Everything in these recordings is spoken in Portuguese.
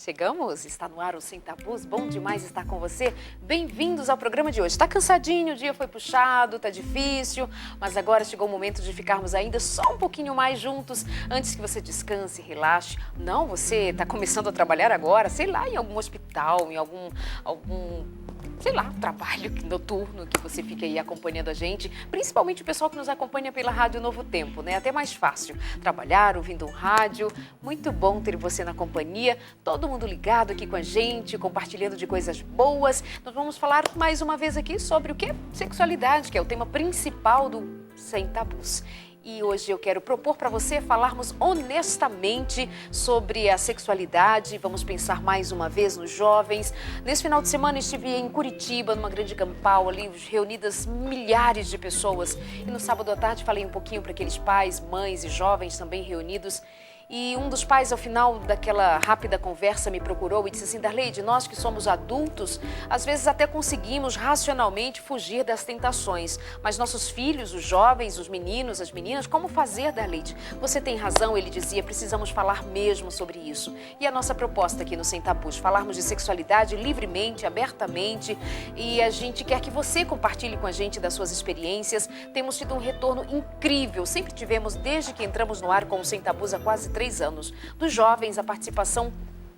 Chegamos, está no ar o Sem Tabus, bom demais estar com você. Bem-vindos ao programa de hoje. Está cansadinho, o dia foi puxado, está difícil, mas agora chegou o momento de ficarmos ainda só um pouquinho mais juntos, antes que você descanse, relaxe. Não, você está começando a trabalhar agora, sei lá, em algum hospital, em algum sei lá, trabalho noturno que você fica aí acompanhando a gente, principalmente o pessoal que nos acompanha pela Rádio Novo Tempo, né? Até mais fácil trabalhar ouvindo um rádio. Muito bom ter você na companhia, todo mundo ligado aqui com a gente, compartilhando de coisas boas. Nós vamos falar mais uma vez aqui sobre o quê? Sexualidade, que é o tema principal do Sem Tabus. E hoje eu quero propor para você falarmos honestamente sobre a sexualidade. Vamos pensar mais uma vez nos jovens. Nesse final de semana estive em Curitiba, numa grande campal, ali reunidas milhares de pessoas. E no sábado à tarde falei um pouquinho para aqueles pais, mães e jovens também reunidos. E um dos pais, ao final daquela rápida conversa, me procurou e disse assim: Darleide, nós que somos adultos, às vezes até conseguimos racionalmente fugir das tentações. Mas nossos filhos, os jovens, os meninos, as meninas, como fazer, Darleide? Você tem razão, ele dizia, precisamos falar mesmo sobre isso. E a nossa proposta aqui no Sem Tabus, falarmos de sexualidade livremente, abertamente. E a gente quer que você compartilhe com a gente das suas experiências. Temos tido um retorno incrível, sempre tivemos desde que entramos no ar com o Sem Tabus há quase 3 anos. Dos jovens, a participação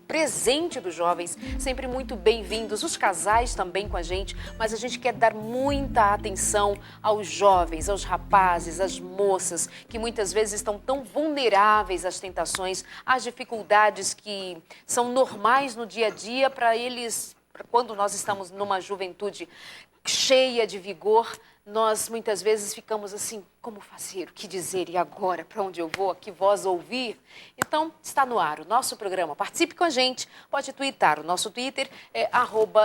presente dos jovens, sempre muito bem-vindos, os casais também com a gente, mas a gente quer dar muita atenção aos jovens, aos rapazes, às moças, que muitas vezes estão tão vulneráveis às tentações, às dificuldades que são normais no dia a dia para eles, quando nós estamos numa juventude cheia de vigor. Nós muitas vezes ficamos assim, como fazer, o que dizer e agora, para onde eu vou, a que voz ouvir? Então, está no ar o nosso programa. Participe com a gente, pode twittar. O nosso Twitter é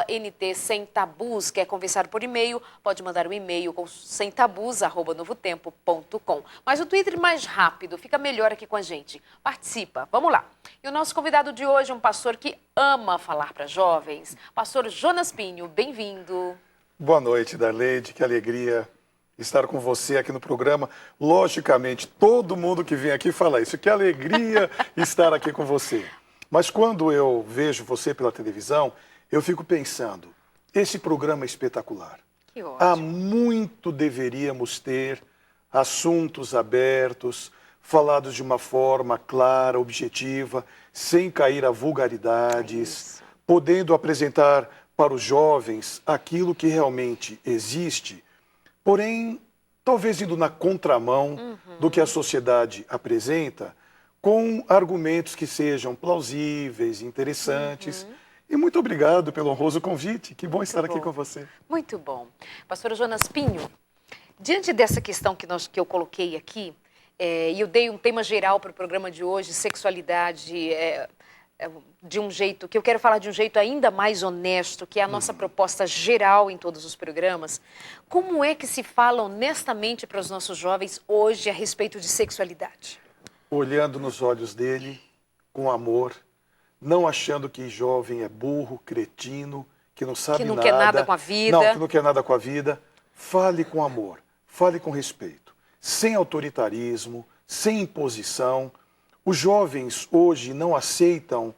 @nt_sem-tabus. Quer conversar por e-mail, pode mandar um e-mail com semtabus@novotempo.com. Mas o Twitter mais rápido, fica melhor aqui com a gente. Participa, vamos lá. E o nosso convidado de hoje é um pastor que ama falar para jovens. Pastor Jonas Pinho, bem-vindo. Boa noite, Darleide, que alegria estar com você aqui no programa. Logicamente, todo mundo que vem aqui fala isso, que alegria estar aqui com você. Mas quando eu vejo você pela televisão, eu fico pensando, esse programa é espetacular. Que ótimo. Há muito deveríamos ter assuntos abertos, falados de uma forma clara, objetiva, sem cair a vulgaridades, podendo apresentar para os jovens aquilo que realmente existe, porém, talvez indo na contramão do que a sociedade apresenta, com argumentos que sejam plausíveis, interessantes. E muito obrigado pelo honroso convite. Que bom estar aqui com você. Muito bom. Pastor Jonas Pinho, diante dessa questão que eu coloquei aqui, e eu dei um tema geral para o programa de hoje, sexualidade, de um jeito, que eu quero falar de um jeito ainda mais honesto, que é a nossa proposta geral em todos os programas. Como é que se fala honestamente para os nossos jovens hoje a respeito de sexualidade? Olhando nos olhos dele, com amor, não achando que jovem é burro, cretino, que não sabe nada. Que não quer nada com a vida. Não, que não quer nada com a vida. Fale com amor, fale com respeito, sem autoritarismo, sem imposição. Os jovens hoje não aceitam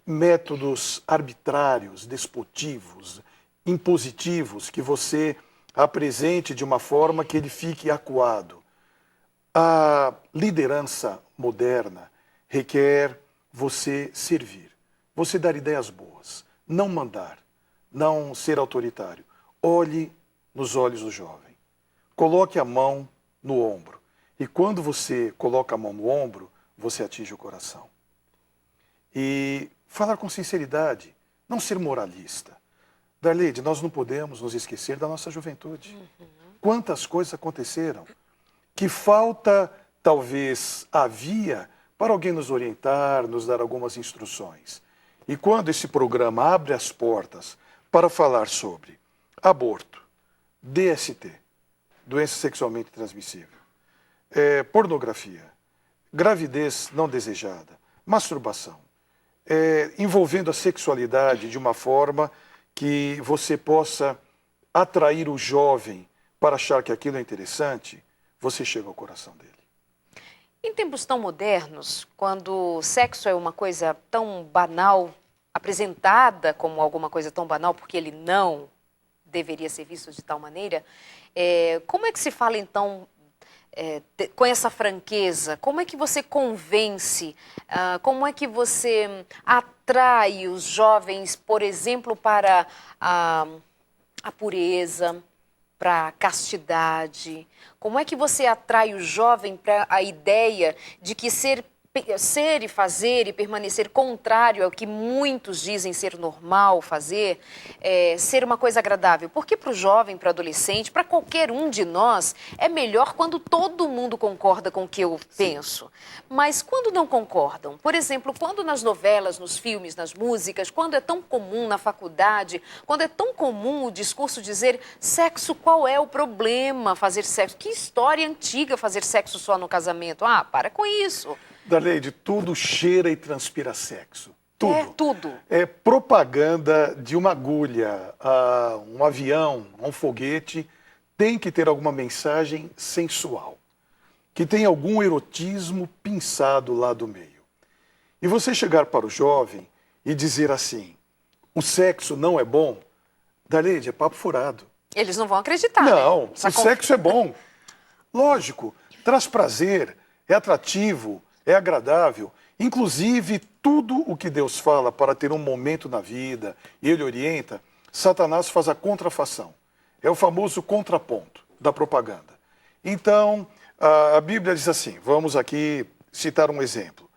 métodos arbitrários, despotivos, impositivos, que você apresente de uma forma que ele fique acuado. A liderança moderna requer você servir, você dar ideias boas, não mandar, não ser autoritário. Olhe nos olhos do jovem, coloque a mão no ombro. E quando você coloca a mão no ombro, você atinge o coração. E falar com sinceridade, não ser moralista. Darleide, nós não podemos nos esquecer da nossa juventude. Quantas coisas aconteceram, que falta, talvez, havia para alguém nos orientar, nos dar algumas instruções. E quando esse programa abre as portas para falar sobre aborto, DST, doença sexualmente transmissível, pornografia, gravidez não desejada, masturbação, envolvendo a sexualidade de uma forma que você possa atrair o jovem para achar que aquilo é interessante, você chega ao coração dele. Em tempos tão modernos, quando o sexo é uma coisa tão banal, apresentada como alguma coisa tão banal, porque ele não deveria ser visto de tal maneira, como é que se fala, então, com essa franqueza? Como é que você convence, como é que você atrai os jovens, por exemplo, para a pureza, para a castidade? Como é que você atrai o jovem para a ideia de que ser e fazer e permanecer contrário ao que muitos dizem ser normal fazer, ser uma coisa agradável? Porque para o jovem, para o adolescente, para qualquer um de nós, é melhor quando todo mundo concorda com o que eu penso. Mas quando não concordam, por exemplo, quando nas novelas, nos filmes, nas músicas, quando é tão comum na faculdade, quando é tão comum o discurso dizer sexo, qual é o problema fazer sexo? Que história antiga fazer sexo só no casamento? Ah, para com isso. Darleide, tudo cheira e transpira sexo. Tudo. É tudo. É propaganda de uma agulha, a um avião, a um foguete, tem que ter alguma mensagem sensual, que tem algum erotismo pinçado lá do meio. E você chegar para o jovem e dizer assim, o sexo não é bom, Darleide, é papo furado. Eles não vão acreditar, Não, né? o sexo é bom. Lógico, traz prazer, é atrativo, é agradável. Inclusive, tudo o que Deus fala para ter um momento na vida, e Ele orienta, Satanás faz a contrafação. É o famoso contraponto da propaganda. Então, a Bíblia diz assim, vamos aqui citar um exemplo.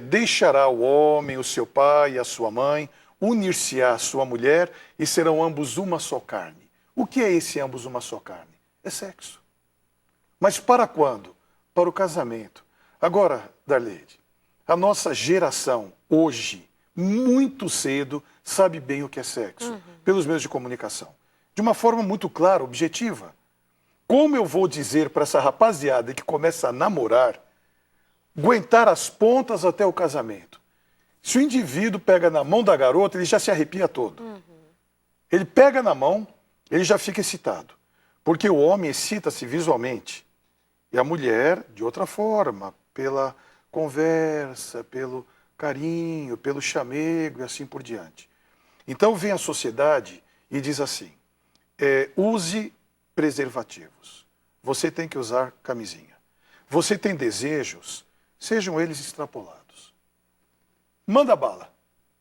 Deixará o homem, o seu pai e a sua mãe, unir-se-á a sua mulher e serão ambos uma só carne. O que é esse ambos uma só carne? É sexo. Mas para quando? Para o casamento. Agora, Darleide, a nossa geração hoje, muito cedo, sabe bem o que é sexo, pelos meios de comunicação. De uma forma muito clara, objetiva. Como eu vou dizer para essa rapaziada que começa a namorar, aguentar as pontas até o casamento? Se o indivíduo pega na mão da garota, ele já se arrepia todo. Ele pega na mão, ele já fica excitado. Porque o homem excita-se visualmente. E a mulher, de outra forma, pela conversa, pelo carinho, pelo chamego e assim por diante. Então vem a sociedade e diz assim, use preservativos. Você tem que usar camisinha. Você tem desejos, sejam eles extrapolados. Manda bala.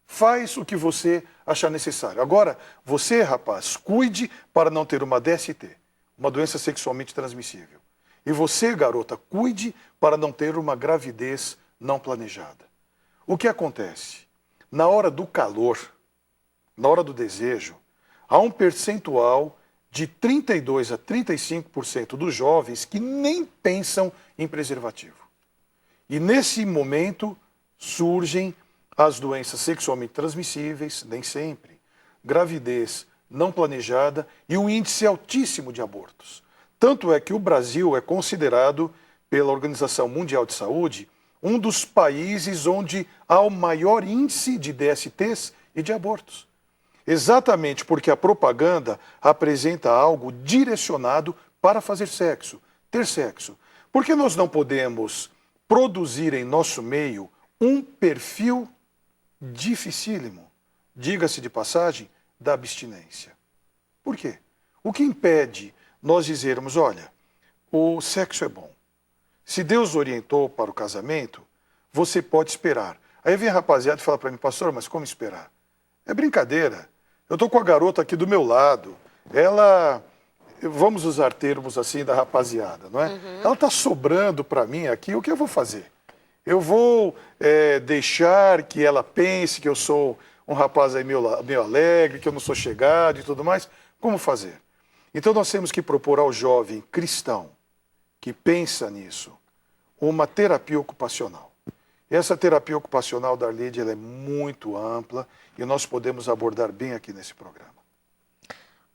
Faz o que você achar necessário. Agora, você, rapaz, cuide para não ter uma DST, uma doença sexualmente transmissível. E você, garota, cuide para não ter uma gravidez não planejada. O que acontece? Na hora do calor, na hora do desejo, há um percentual de 32% a 35% dos jovens que nem pensam em preservativo. E nesse momento surgem as doenças sexualmente transmissíveis, nem sempre, gravidez não planejada e um índice altíssimo de abortos. Tanto é que o Brasil é considerado pela Organização Mundial de Saúde um dos países onde há o maior índice de DSTs e de abortos. Exatamente porque a propaganda apresenta algo direcionado para fazer sexo, ter sexo. Por que nós não podemos produzir em nosso meio um perfil dificílimo, diga-se de passagem, da abstinência? Por quê? O que impede nós dizermos, olha, o sexo é bom. Se Deus orientou para o casamento, você pode esperar. Aí vem a rapaziada e fala para mim, pastor, mas como esperar? É brincadeira. Eu estou com a garota aqui do meu lado. Ela, vamos usar termos assim da rapaziada, não é? Ela está sobrando para mim aqui, o que eu vou fazer? Eu vou deixar que ela pense que eu sou um rapaz aí meio alegre, que eu não sou chegado e tudo mais? Como fazer? Então nós temos que propor ao jovem cristão que pensa nisso uma terapia ocupacional. Essa terapia ocupacional, Darleide, ela é muito ampla e nós podemos abordar bem aqui nesse programa.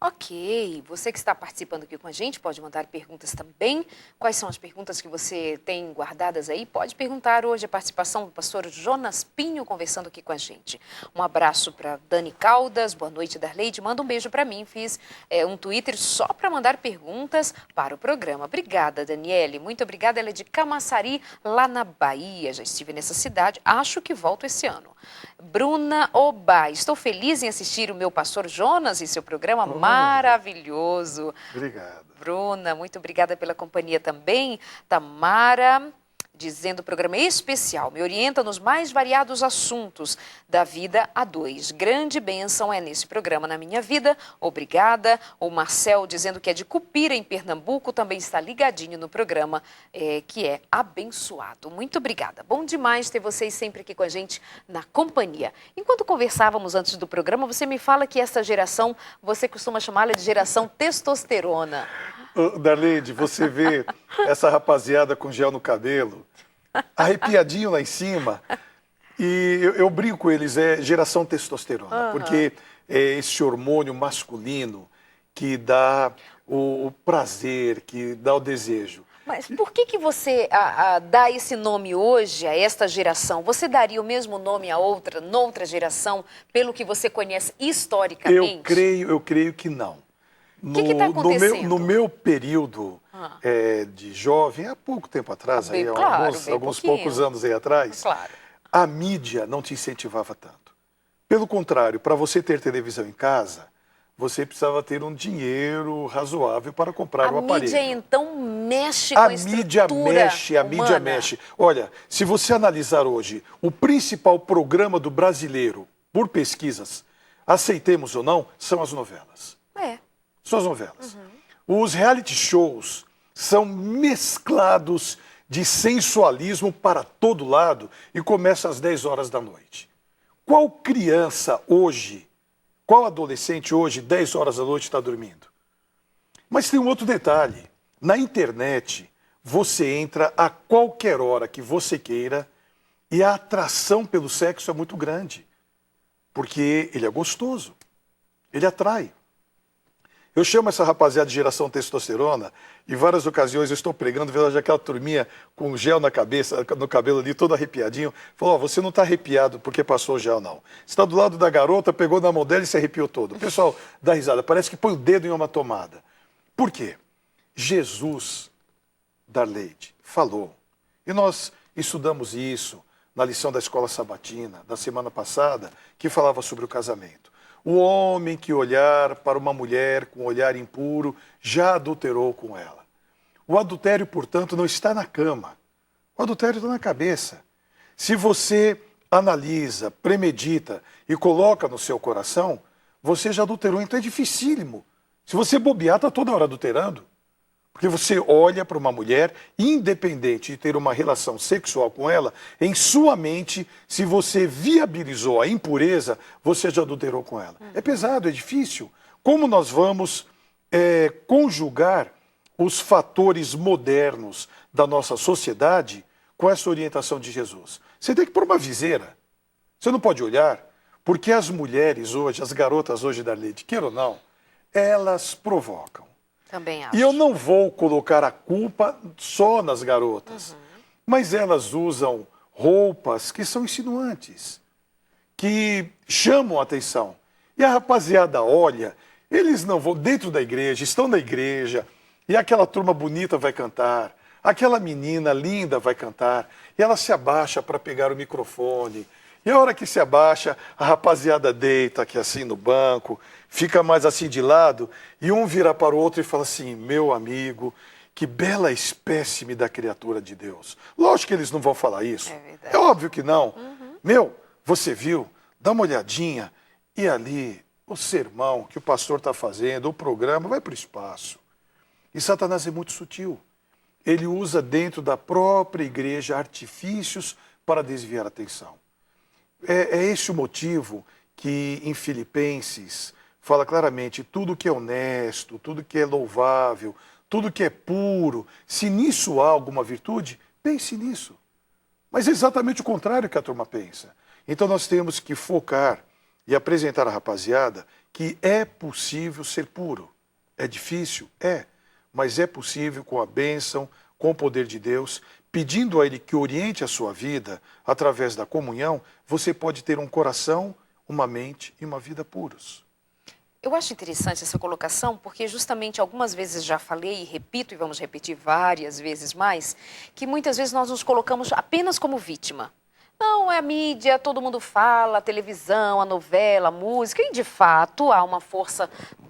Ok, você que está participando aqui com a gente pode mandar perguntas também. Quais são as perguntas que você tem guardadas aí? Pode perguntar hoje a participação do pastor Jonas Pinho conversando aqui com a gente. Um abraço para Dani Caldas, boa noite, Darleide. Manda um beijo para mim, fiz um Twitter só para mandar perguntas para o programa. Obrigada, Daniele, muito obrigada. Ela é de Camaçari, lá na Bahia. Já estive nessa cidade, acho que volto esse ano. Bruna Oba, estou feliz em assistir o meu pastor Jonas e seu programa maravilhoso. Obrigado. Bruna, muito obrigada pela companhia também. Tamara, dizendo o programa especial, me orienta nos mais variados assuntos da vida a dois. Grande bênção é nesse programa na minha vida. Obrigada. O Marcel, dizendo que é de Cupira, em Pernambuco, também está ligadinho no programa, que é abençoado. Muito obrigada. Bom demais ter vocês sempre aqui com a gente na companhia. Enquanto conversávamos antes do programa, você me fala que essa geração, você costuma chamá-la de geração testosterona. Darleide, você vê essa rapaziada com gel no cabelo, arrepiadinho lá em cima, e eu brinco com eles, é geração testosterona, porque é esse hormônio masculino que dá o prazer, que dá o desejo. Mas por que você dá esse nome hoje a esta geração? Você daria o mesmo nome a noutra geração, pelo que você conhece historicamente? Eu creio que não. O que está acontecendo? No meu período de jovem, há pouco tempo atrás, Bem, aí, claro, alguns poucos anos aí atrás, claro, a mídia não te incentivava tanto. Pelo contrário, para você ter televisão em casa, você precisava ter um dinheiro razoável para comprar o aparelho. A mídia, então, mexe com a estrutura a mídia mexe. Olha, se você analisar hoje o principal programa do brasileiro, por pesquisas, aceitemos ou não, são as novelas. São as novelas. Os reality shows são mesclados de sensualismo para todo lado e começa às 10 horas da noite. Qual criança hoje, qual adolescente hoje, 10 horas da noite, está dormindo? Mas tem um outro detalhe. Na internet, você entra a qualquer hora que você queira e a atração pelo sexo é muito grande. Porque ele é gostoso, ele atrai. Eu chamo essa rapaziada de geração testosterona, em várias ocasiões eu estou pregando, vendo aquela turminha com gel na cabeça, no cabelo ali, todo arrepiadinho. Falou, você não está arrepiado porque passou gel, não. Você está do lado da garota, pegou na mão dela e se arrepiou todo. O pessoal dá risada, parece que põe o dedo em uma tomada. Por quê? Jesus, Darleide, falou. E nós estudamos isso na lição da escola sabatina, da semana passada, que falava sobre o casamento. O homem que olhar para uma mulher com olhar impuro já adulterou com ela. O adultério, portanto, não está na cama. O adultério está na cabeça. Se você analisa, premedita e coloca no seu coração, você já adulterou, então é dificílimo. Se você bobear, está toda hora adulterando. Porque você olha para uma mulher, independente de ter uma relação sexual com ela, em sua mente, se você viabilizou a impureza, você já adulterou com ela. É pesado, é difícil. Como nós vamos conjugar os fatores modernos da nossa sociedade com essa orientação de Jesus? Você tem que pôr uma viseira. Você não pode olhar, porque as mulheres hoje, as garotas hoje da Darleide, queira ou não, elas provocam. Também acho. E eu não vou colocar a culpa só nas garotas, mas elas usam roupas que são insinuantes, que chamam a atenção. E a rapaziada olha, eles não vão dentro da igreja, estão na igreja, e aquela turma bonita vai cantar, aquela menina linda vai cantar, e ela se abaixa para pegar o microfone. E a hora que se abaixa, a rapaziada deita aqui assim no banco, fica mais assim de lado, e um vira para o outro e fala assim, meu amigo, que bela espécime da criatura de Deus. Lógico que eles não vão falar isso. É óbvio que não. Meu, você viu? Dá uma olhadinha. E ali, o sermão que o pastor está fazendo, o programa, vai para o espaço. E Satanás é muito sutil. Ele usa dentro da própria igreja artifícios para desviar a atenção. É esse o motivo que em Filipenses fala claramente, tudo que é honesto, tudo que é louvável, tudo que é puro, se nisso há alguma virtude, pense nisso. Mas é exatamente o contrário que a turma pensa. Então nós temos que focar e apresentar à rapaziada que é possível ser puro. É difícil? É. Mas é possível com a bênção, com o poder de Deus, pedindo a Ele que oriente a sua vida, através da comunhão, você pode ter um coração, uma mente e uma vida puros. Eu acho interessante essa colocação, porque justamente algumas vezes já falei e repito, e vamos repetir várias vezes mais, que muitas vezes nós nos colocamos apenas como vítima. Não, é a mídia, todo mundo fala, a televisão, a novela, a música, e de fato há uma força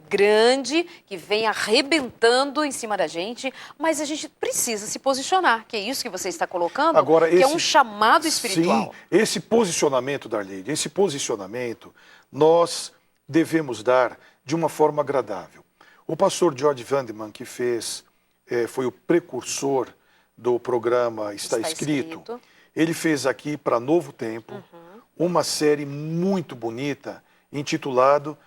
grande que vem arrebentando em cima da gente, mas a gente precisa se posicionar, que é isso que você está colocando, Agora, que é um chamado espiritual. Sim, esse posicionamento, Darleide, esse posicionamento nós devemos dar de uma forma agradável. O pastor George Vandeman, que foi o precursor do programa Está Escrito, ele fez aqui para Novo Tempo uma série muito bonita, intitulado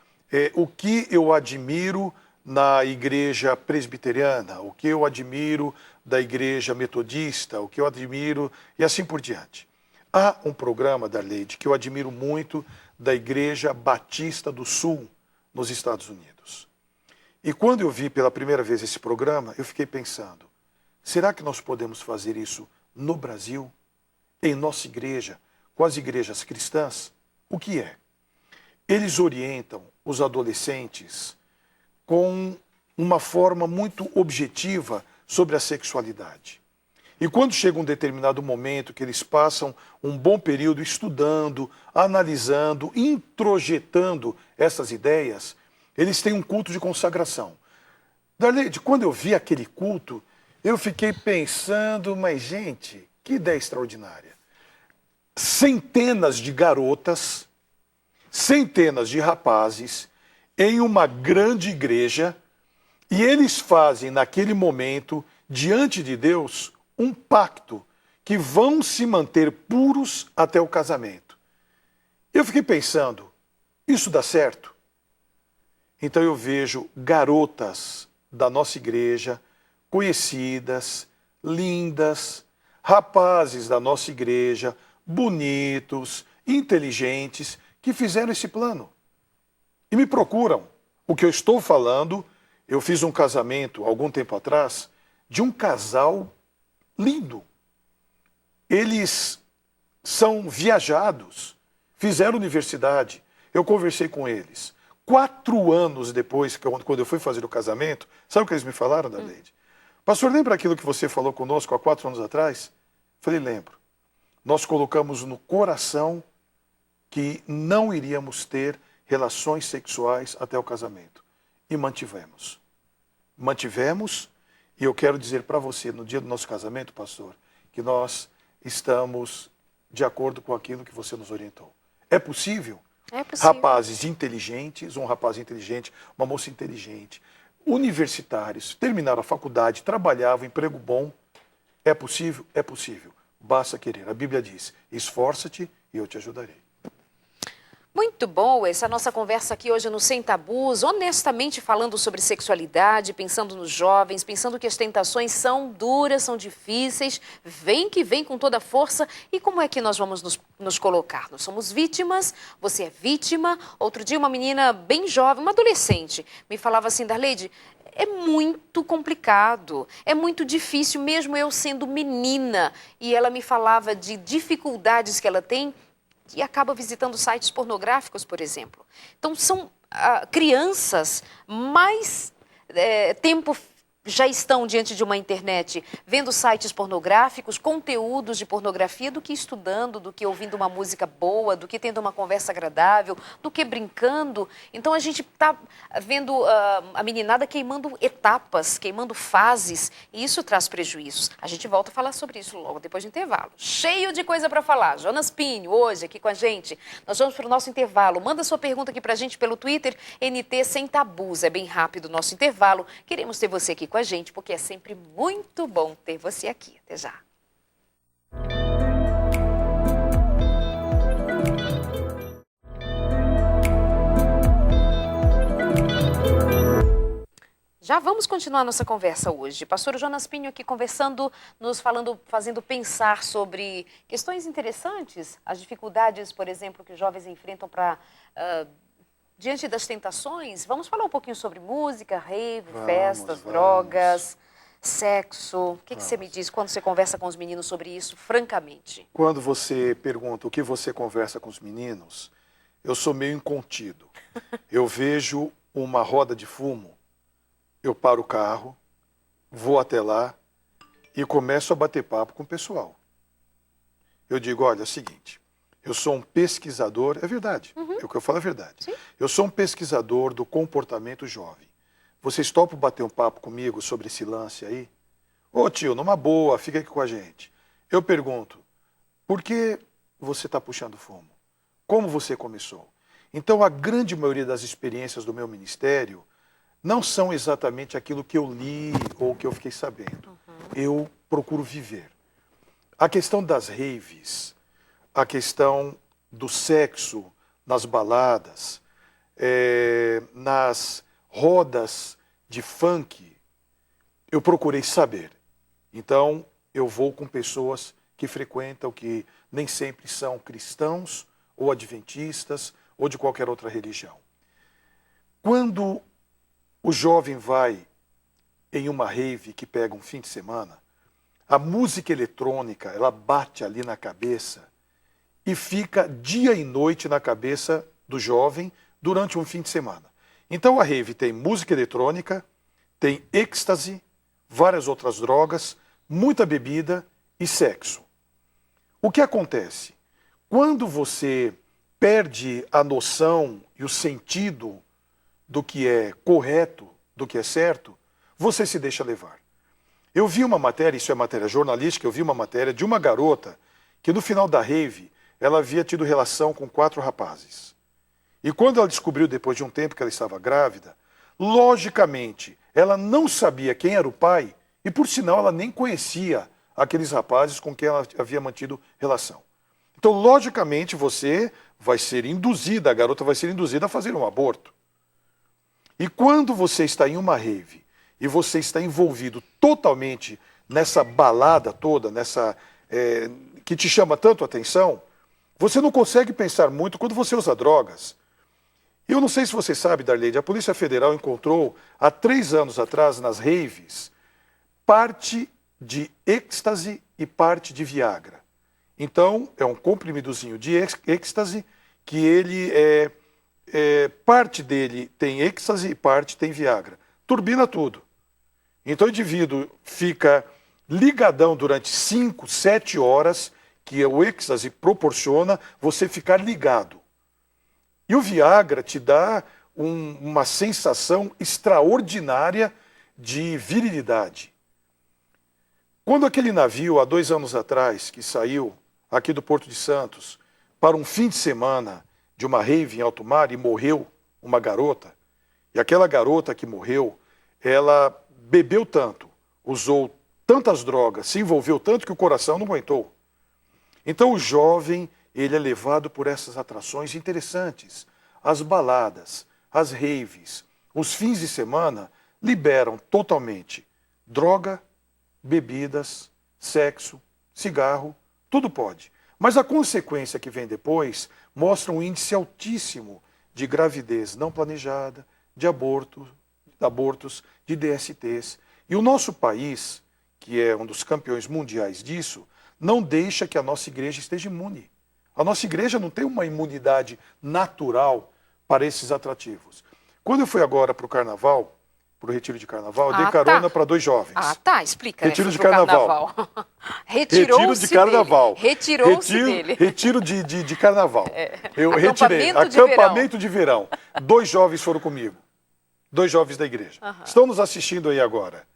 O que eu admiro na igreja presbiteriana, o que eu admiro da igreja metodista, o que eu admiro e assim por diante. Há um programa, Darleide, que eu admiro muito da Igreja Batista do Sul, nos Estados Unidos. E quando eu vi pela primeira vez esse programa, eu fiquei pensando, será que nós podemos fazer isso no Brasil? Em nossa igreja, com as igrejas cristãs? O que é? Eles orientam os adolescentes com uma forma muito objetiva sobre a sexualidade. E quando chega um determinado momento que eles passam um bom período estudando, analisando, introjetando essas ideias, eles têm um culto de consagração. Darleide, quando eu vi aquele culto, eu fiquei pensando, mas gente, que ideia extraordinária. Centenas de garotas, centenas de rapazes, em uma grande igreja, e eles fazem naquele momento, diante de Deus, um pacto que vão se manter puros até o casamento. Eu fiquei pensando, isso dá certo? Então eu vejo garotas da nossa igreja, conhecidas, lindas, rapazes da nossa igreja, bonitos, inteligentes, que fizeram esse plano. E me procuram. O que eu estou falando, eu fiz um casamento algum tempo atrás, de um casal lindo. Eles são viajados, fizeram universidade. Eu conversei com eles. 4 anos depois, quando eu fui fazer o casamento, sabe o que eles me falaram, Darleide? Pastor, lembra aquilo que você falou conosco há 4 anos atrás? Falei, lembro. Nós colocamos no coração que não iríamos ter relações sexuais até o casamento. E mantivemos. Mantivemos. E eu quero dizer para você, no dia do nosso casamento, pastor, que nós estamos de acordo com aquilo que você nos orientou. É possível? É possível. Rapazes inteligentes, um rapaz inteligente, uma moça inteligente, universitários, terminaram a faculdade, trabalhavam, emprego bom. É possível? É possível. Basta querer. A Bíblia diz, esforça-te e eu te ajudarei. Muito boa essa nossa conversa aqui hoje no Sem Tabus, honestamente falando sobre sexualidade, pensando nos jovens, pensando que as tentações são duras, são difíceis, vem que vem com toda a força. E como é que nós vamos nos colocar? Nós somos vítimas, você é vítima. Outro dia uma menina bem jovem, uma adolescente, me falava assim, Darleide, é muito complicado, é muito difícil, mesmo eu sendo menina. E ela me falava de dificuldades que ela tem, e acaba visitando sites pornográficos, por exemplo. Então, são crianças mais tempo já estão diante de uma internet vendo sites pornográficos, conteúdos de pornografia, do que estudando, do que ouvindo uma música boa, do que tendo uma conversa agradável, do que brincando. Então a gente está vendo a meninada queimando etapas, queimando fases, e isso traz prejuízos. A gente volta a falar sobre isso logo depois do intervalo. Cheio de coisa para falar. Jonas Pinho, hoje aqui com a gente. Nós vamos para o nosso intervalo. Manda sua pergunta aqui para a gente pelo Twitter, NT Sem Tabus. É bem rápido o nosso intervalo. Queremos ter você aqui com a gente, porque é sempre muito bom ter você aqui. Até já. Já vamos continuar nossa conversa hoje. Pastor Jonas Pinho aqui conversando, fazendo pensar sobre questões interessantes, as dificuldades, por exemplo, que os jovens enfrentam para diante das tentações, vamos falar um pouquinho sobre música, rave, Vamos, festas, vamos. drogas, sexo. O que você me Vamos. diz quando você conversa com os meninos sobre isso, francamente? Quando você pergunta o que você conversa com os meninos, eu sou meio incontido. Eu vejo uma roda de fumo, eu paro o carro, vou até lá e começo a bater papo com o pessoal. Eu digo, olha, é o seguinte, eu sou um pesquisador, é verdade, o que eu falo é verdade. Sim. Eu sou um pesquisador do comportamento jovem. Vocês topam bater um papo comigo sobre esse lance aí? Ô tio, numa boa, fica aqui com a gente. Eu pergunto, por que você está puxando fumo? Como você começou? Então, a grande maioria das experiências do meu ministério não são exatamente aquilo que eu li ou que eu fiquei sabendo. Eu procuro viver. A questão das raves, a questão do sexo nas baladas, nas rodas de funk, eu procurei saber. Então, eu vou com pessoas que frequentam, que nem sempre são cristãos ou adventistas ou de qualquer outra religião. Quando o jovem vai em uma rave que pega um fim de semana, a música eletrônica, ela bate ali na cabeça e fica dia e noite na cabeça do jovem durante um fim de semana. Então a rave tem música eletrônica, tem êxtase, várias outras drogas, muita bebida e sexo. O que acontece? Quando você perde a noção e o sentido do que é correto, do que é certo, você se deixa levar. Eu vi uma matéria, isso é matéria jornalística, eu vi uma matéria de uma garota que no final da rave, ela havia tido relação com 4 rapazes. E quando ela descobriu, depois de um tempo, que ela estava grávida, logicamente, ela não sabia quem era o pai e, por sinal, ela nem conhecia aqueles rapazes com quem ela havia mantido relação. Então, logicamente, você vai ser induzida, a garota vai ser induzida a fazer um aborto. E quando você está em uma rave e você está envolvido totalmente nessa balada toda, que te chama tanto a atenção, você não consegue pensar muito quando você usa drogas. Eu não sei se você sabe, Darleide, a Polícia Federal encontrou, há 3 anos atrás, nas raves, parte de êxtase e parte de Viagra. Então, é um comprimidozinho de êxtase que ele parte dele tem êxtase e parte tem Viagra. Turbina tudo. Então o indivíduo fica ligadão durante 5, 7 horas, que o êxtase proporciona você ficar ligado. E o Viagra te dá uma sensação extraordinária de virilidade. Quando aquele navio, há 2 anos atrás, que saiu aqui do Porto de Santos, para um fim de semana de uma rave em alto mar e morreu uma garota, e aquela garota que morreu, ela bebeu tanto, usou tantas drogas, se envolveu tanto que o coração não aguentou. Então o jovem, ele é levado por essas atrações interessantes. As baladas, as raves, os fins de semana liberam totalmente droga, bebidas, sexo, cigarro, tudo pode. Mas a consequência que vem depois mostra um índice altíssimo de gravidez não planejada, de abortos, de DSTs. E o nosso país, que é um dos campeões mundiais disso, não deixa que a nossa igreja esteja imune. A nossa igreja não tem uma imunidade natural para esses atrativos. Quando eu fui agora para o carnaval, para o retiro de carnaval, eu dei carona para 2 jovens. Ah, tá, explica. Retiro de carnaval. Retirou-se de carnaval. Dele. Retirou-se dele. Retiro de carnaval. Eu retirei. De Acampamento de verão. 2 jovens foram comigo. 2 jovens da igreja. Estão nos assistindo aí agora.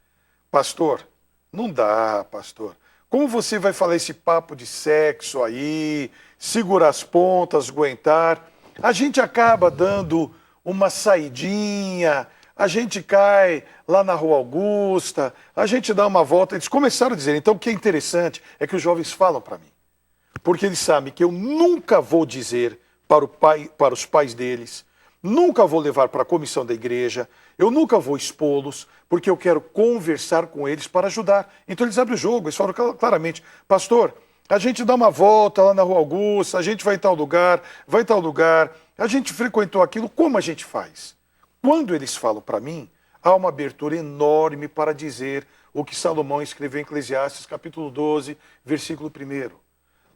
Pastor, não dá, pastor. Como você vai falar esse papo de sexo aí, segurar as pontas, aguentar? A gente acaba dando uma saidinha, a gente cai lá na Rua Augusta, a gente dá uma volta. Eles começaram a dizer, então o que é interessante é que os jovens falam para mim. Porque eles sabem que eu nunca vou dizer para os pais deles, nunca vou levar para a comissão da igreja, eu nunca vou expô-los, porque eu quero conversar com eles para ajudar. Então eles abrem o jogo, eles falam claramente, pastor, A gente dá uma volta lá na Rua Augusta, a gente vai em tal lugar, vai em tal lugar, a gente frequentou aquilo, como a gente faz? Quando eles falam para mim, há uma abertura enorme para dizer o que Salomão escreveu em Eclesiastes, capítulo 12, versículo 1.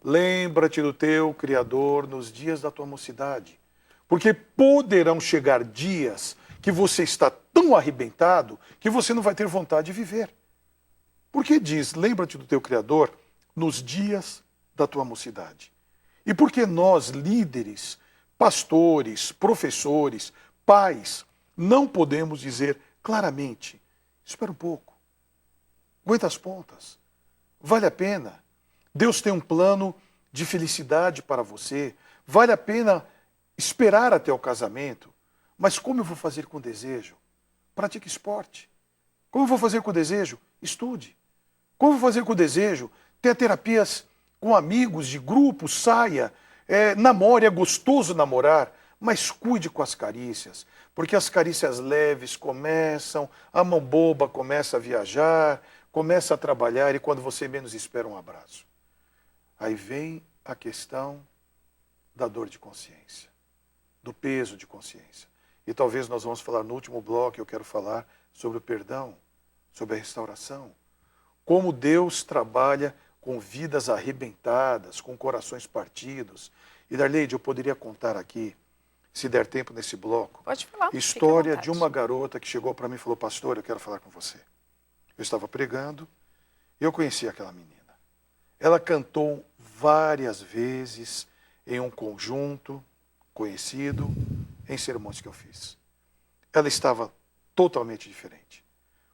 Lembra-te do teu Criador nos dias da tua mocidade, porque poderão chegar dias que você está tão arrebentado que você não vai ter vontade de viver. Porque diz, lembra-te do teu Criador nos dias da tua mocidade. E porque nós, líderes, pastores, professores, pais, não podemos dizer claramente, espera um pouco, aguenta as pontas, vale a pena. Deus tem um plano de felicidade para você, vale a pena esperar até o casamento. Mas como eu vou fazer com desejo? Pratique esporte. Como eu vou fazer com desejo? Estude. Como eu vou fazer com desejo? Tenha terapias com amigos, de grupo, saia, namore, é gostoso namorar, mas cuide com as carícias, porque as carícias leves começam, a mão boba começa a viajar, começa a trabalhar e quando você menos espera um abraço. Aí vem a questão da dor de consciência, do peso de consciência. E talvez nós vamos falar no último bloco, eu quero falar sobre o perdão, sobre a restauração. Como Deus trabalha com vidas arrebentadas, com corações partidos. E Darleide, eu poderia contar aqui, se der tempo nesse bloco, Pode falar, história de uma garota que chegou para mim e falou, pastor, eu quero falar com você. Eu estava pregando e eu conheci aquela menina. Ela cantou várias vezes em um conjunto conhecido, em sermões que eu fiz. Ela estava totalmente diferente.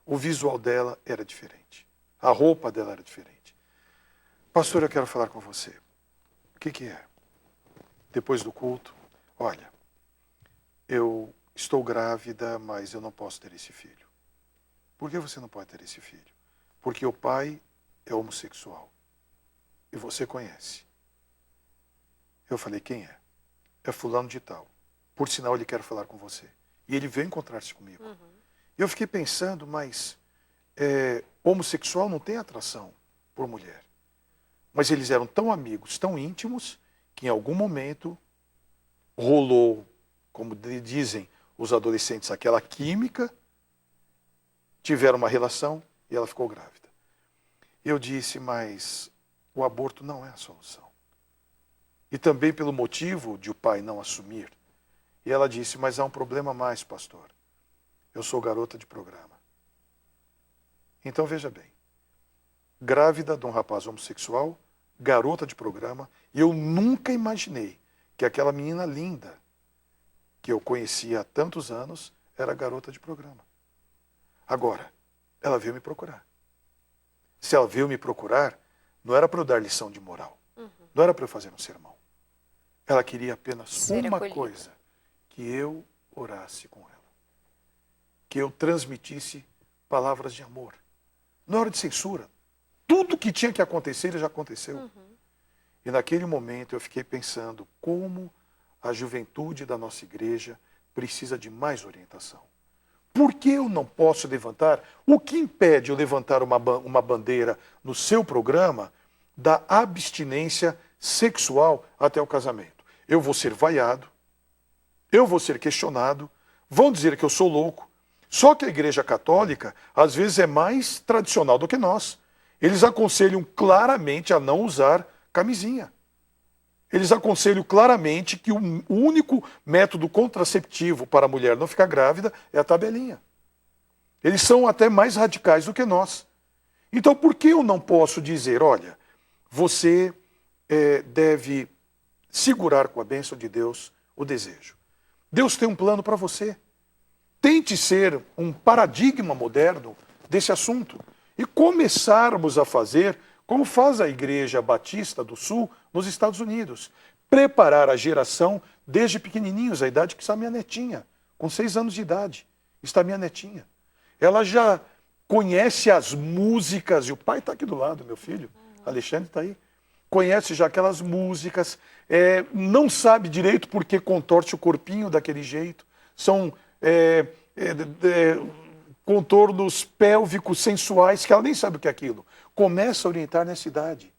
O visual dela era diferente. A roupa dela era diferente. Pastor, eu quero falar com você. O que é? Depois do culto, olha, eu estou grávida, mas eu não posso ter esse filho. Por que você não pode ter esse filho? Porque o pai é homossexual. E você conhece. Eu falei, quem é? É fulano de tal. Por sinal, ele quer falar com você. E ele veio encontrar-se comigo. E eu fiquei pensando, mas homossexual não tem atração por mulher. Mas eles eram tão amigos, tão íntimos, que em algum momento rolou, como dizem os adolescentes, aquela química, tiveram uma relação e ela ficou grávida. Eu disse, mas o aborto não é a solução. E também pelo motivo de o pai não assumir. E ela disse, mas há um problema a mais, pastor. Eu sou garota de programa. Então veja bem, grávida de um rapaz homossexual, garota de programa, e eu nunca imaginei que aquela menina linda, que eu conhecia há tantos anos, era garota de programa. Agora, ela veio me procurar. Se ela veio me procurar, não era para eu dar lição de moral, não era para eu fazer um sermão. Ela queria apenas uma coisa, que eu orasse com ela, que eu transmitisse palavras de amor. Não é hora de censura. Tudo que tinha que acontecer já aconteceu. E naquele momento eu fiquei pensando como a juventude da nossa igreja precisa de mais orientação. Por que eu não posso levantar? O que impede eu levantar uma bandeira no seu programa da abstinência sexual até o casamento? Eu vou ser vaiado, eu vou ser questionado, vão dizer que eu sou louco. Só que a Igreja Católica, às vezes, é mais tradicional do que nós. Eles aconselham claramente a não usar camisinha. Eles aconselham claramente que o único método contraceptivo para a mulher não ficar grávida é a tabelinha. Eles são até mais radicais do que nós. Então, por que eu não posso dizer, olha, você deve segurar com a bênção de Deus o desejo. Deus tem um plano para você. Tente ser um paradigma moderno desse assunto e começarmos a fazer como faz a Igreja Batista do Sul nos Estados Unidos. Preparar a geração desde pequenininhos, a idade que está minha netinha, com 6 anos de idade, está minha netinha. Ela já conhece as músicas, e o pai está aqui do lado, meu filho, Alexandre está aí. Conhece já aquelas músicas, não sabe direito porque contorce o corpinho daquele jeito. São contornos pélvicos sensuais que ela nem sabe o que é aquilo. Começa a orientar nessa idade.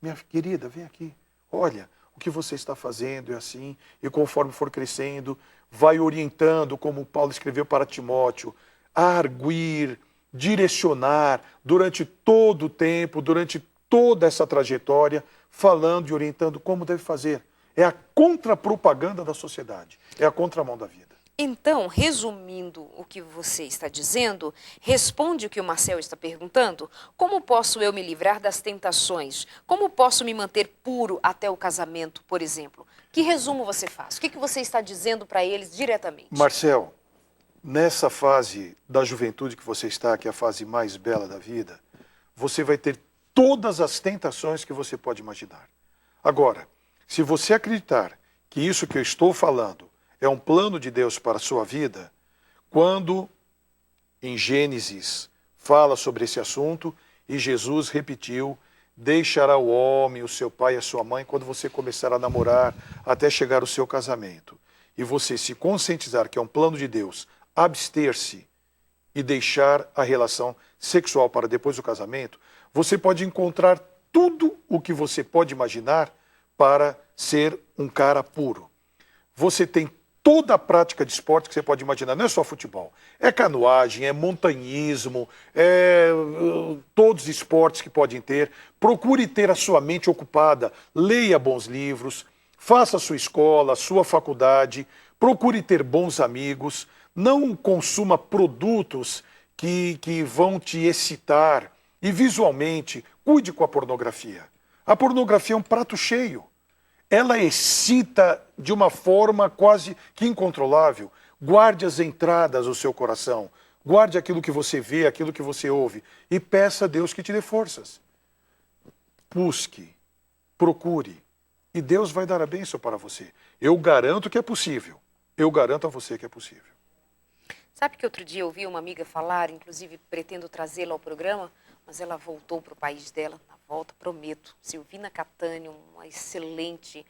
minha querida, vem aqui, olha, o que você está fazendo é assim, e conforme for crescendo, vai orientando, como Paulo escreveu para Timóteo, a arguir, direcionar durante todo o tempo, durante toda essa trajetória, falando e orientando como deve fazer. É a contrapropaganda da sociedade, é a contramão da vida. Então, resumindo o que você está dizendo, responde o que o Marcel está perguntando. Como posso eu me livrar das tentações? Como posso me manter puro até o casamento, por exemplo? Que resumo você faz? O que você está dizendo para eles diretamente? Marcel, nessa fase da juventude que você está, que é a fase mais bela da vida, você vai ter todas as tentações que você pode imaginar. Agora, se você acreditar que isso que eu estou falando é um plano de Deus para a sua vida, quando em Gênesis fala sobre esse assunto e Jesus repetiu, deixará o homem, o seu pai e a sua mãe quando você começar a namorar até chegar ao seu casamento. E você se conscientizar que é um plano de Deus, abster-se e deixar a relação sexual para depois do casamento, você pode encontrar tudo o que você pode imaginar para ser um cara puro. Você tem toda a prática de esporte que você pode imaginar, não é só futebol, é canoagem, é montanhismo, é todos os esportes que podem ter. Procure ter a sua mente ocupada, leia bons livros, faça a sua escola, a sua faculdade, procure ter bons amigos, não consuma produtos que vão te excitar e visualmente cuide com a pornografia. A pornografia é um prato cheio. Ela excita de uma forma quase que incontrolável. Guarde as entradas do seu coração. Guarde aquilo que você vê, aquilo que você ouve. E peça a Deus que te dê forças. Busque, procure. E Deus vai dar a bênção para você. Eu garanto que é possível. Eu garanto a você que é possível. Sabe que outro dia eu ouvi uma amiga falar, inclusive pretendo trazê-la ao programa, mas ela voltou para o país dela, na volta, prometo. Silvina Catani, uma excelente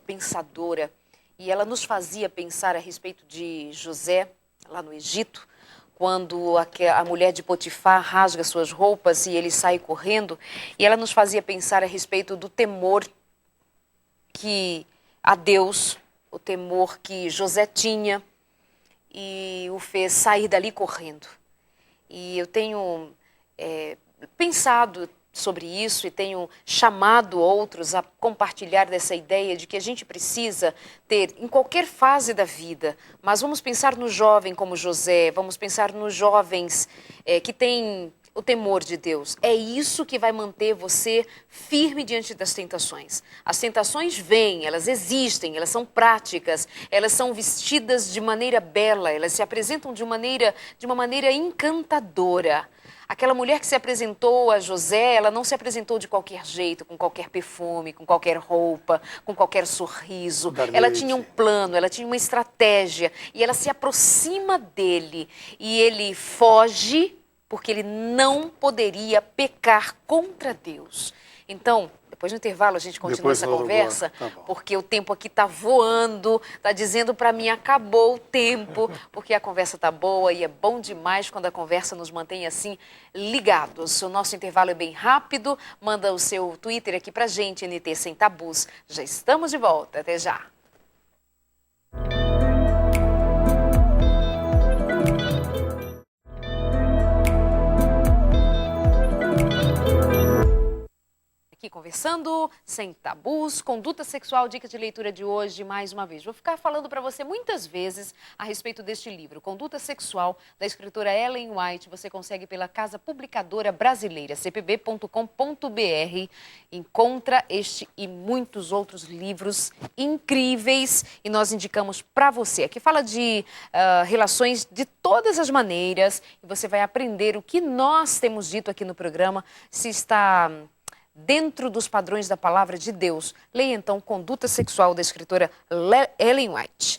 pensadora, e ela nos fazia pensar a respeito de José, lá no Egito, quando a mulher de Potifar rasga suas roupas e ele sai correndo, e ela nos fazia pensar a respeito do temor que a Deus, o temor que José tinha, e o fez sair dali correndo. E eu tenho pensado sobre isso e tenho chamado outros a compartilhar dessa ideia de que a gente precisa ter em qualquer fase da vida, mas vamos pensar no jovem como José, vamos pensar nos jovens que têm o temor de Deus. É isso que vai manter você firme diante das tentações. As tentações vêm, elas existem, elas são práticas, elas são vestidas de maneira bela, elas se apresentam de uma maneira encantadora. Aquela mulher que se apresentou a José, ela não se apresentou de qualquer jeito, com qualquer perfume, com qualquer roupa, com qualquer sorriso. Ela tinha um plano, ela tinha uma estratégia e ela se aproxima dele e ele foge porque ele não poderia pecar contra Deus. Então, depois do intervalo a gente continua essa conversa, porque o tempo aqui está voando, está dizendo para mim, acabou o tempo, porque a conversa está boa e é bom demais quando a conversa nos mantém assim ligados. O nosso intervalo é bem rápido, manda o seu Twitter aqui para a gente, NT Sem Tabus. Já estamos de volta, até já. Aqui conversando, sem tabus, conduta sexual, dica de leitura de hoje, mais uma vez. Vou ficar falando para você muitas vezes a respeito deste livro, Conduta Sexual, da escritora Ellen White. Você consegue pela Casa Publicadora Brasileira, cpb.com.br. Encontra este e muitos outros livros incríveis e nós indicamos para você. Aqui fala de relações de todas as maneiras e você vai aprender o que nós temos dito aqui no programa, se está dentro dos padrões da palavra de Deus. Leia então Conduta Sexual, da escritora Ellen White.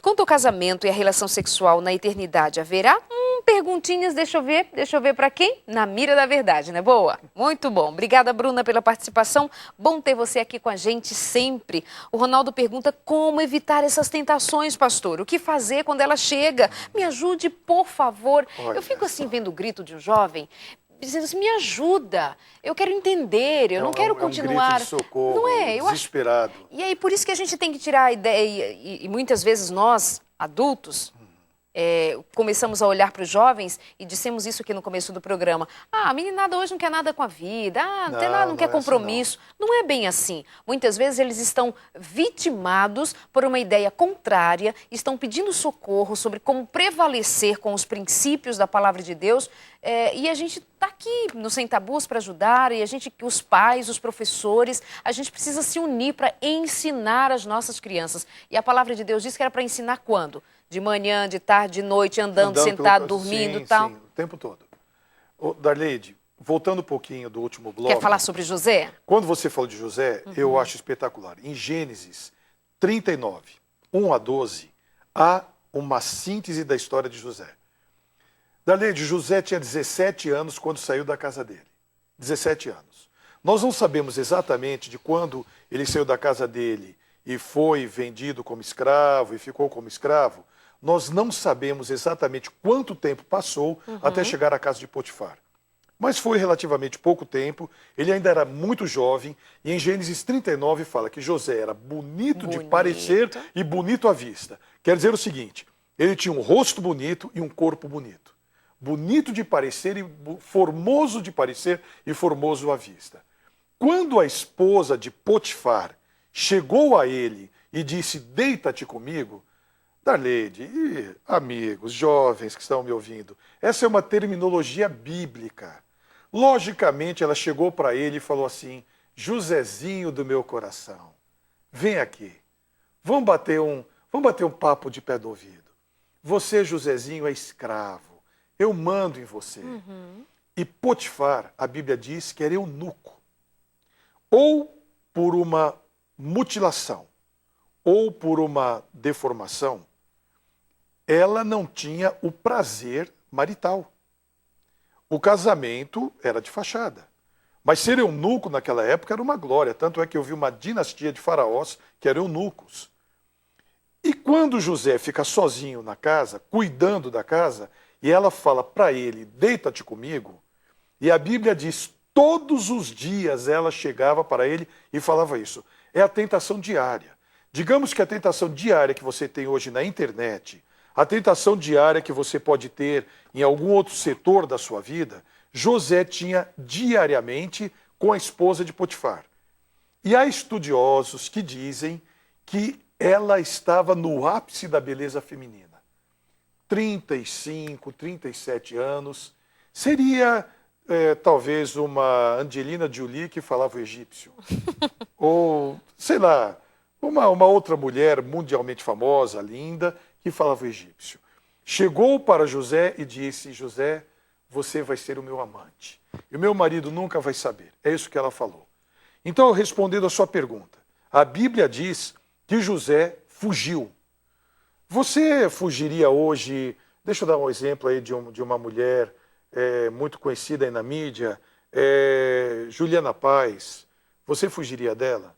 Quanto ao casamento e a relação sexual na eternidade, haverá? Perguntinhas, deixa eu ver para quem? Na mira da verdade, né? Boa? Muito bom. Obrigada, Bruna, pela participação. Bom ter você aqui com a gente sempre. O Ronaldo pergunta como evitar essas tentações, pastor. O que fazer quando ela chega? Me ajude, por favor. Eu fico assim vendo o grito de um jovem. dizendo assim, me ajuda, eu quero entender, eu não quero continuar. É um grito de socorro, não é? Eu desesperado. E aí, por isso que a gente tem que tirar a ideia, e muitas vezes nós, adultos, começamos a olhar para os jovens e dissemos isso aqui no começo do programa. Ah, a meninada hoje não quer nada com a vida, não tem nada, não quer compromisso. Assim, não é bem assim. Muitas vezes eles estão vitimados por uma ideia contrária, estão pedindo socorro sobre como prevalecer com os princípios da palavra de Deus, e a gente está aqui no Sem Tabus para ajudar, e os pais, os professores, a gente precisa se unir para ensinar as nossas crianças. E a palavra de Deus diz que era para ensinar quando? De manhã, de tarde, de noite, andando sentado, dormindo e tal. Sim, o tempo todo. Darleide, voltando um pouquinho do último bloco. Quer falar sobre José? Quando você falou de José, eu acho espetacular. Em Gênesis 39, 1 a 12, há uma síntese da história de José. Darleide, José tinha 17 anos quando saiu da casa dele. 17 anos. Nós não sabemos exatamente de quando ele saiu da casa dele e foi vendido como escravo e ficou como escravo. Nós não sabemos exatamente quanto tempo passou até chegar à casa de Potifar. Mas foi relativamente pouco tempo, ele ainda era muito jovem, e em Gênesis 39 fala que José era bonito de parecer e bonito à vista. Quer dizer o seguinte, ele tinha um rosto bonito e um corpo bonito. Bonito de parecer e formoso de parecer e formoso à vista. Quando a esposa de Potifar chegou a ele e disse, deita-te comigo, Darleide e amigos, jovens que estão me ouvindo, essa é uma terminologia bíblica. Logicamente, ela chegou para ele e falou assim, Josézinho do meu coração, vem aqui, vamos bater um papo de pé do ouvido. Você, Josézinho, é escravo, eu mando em você. E Potifar, a Bíblia diz que era eunuco. Ou por uma mutilação, ou por uma deformação, ela não tinha o prazer marital. O casamento era de fachada. Mas ser eunuco naquela época era uma glória, tanto é que eu vi uma dinastia de faraós que eram eunucos. E quando José fica sozinho na casa, cuidando da casa, e ela fala para ele, deita-te comigo, e a Bíblia diz, todos os dias ela chegava para ele e falava isso. É a tentação diária. Digamos que a tentação diária que você tem hoje na internet, a tentação diária que você pode ter em algum outro setor da sua vida, José tinha diariamente com a esposa de Potifar. E há estudiosos que dizem que ela estava no ápice da beleza feminina. 35, 37 anos. Seria talvez uma Angelina Jolie que falava o egípcio. Ou, sei lá, uma outra mulher mundialmente famosa, linda, que falava o egípcio. Chegou para José e disse, José, você vai ser o meu amante. E o meu marido nunca vai saber. É isso que ela falou. Então, respondendo a sua pergunta, a Bíblia diz que José fugiu. Você fugiria hoje, deixa eu dar um exemplo aí de uma mulher muito conhecida aí na mídia, Juliana Paz. Você fugiria dela?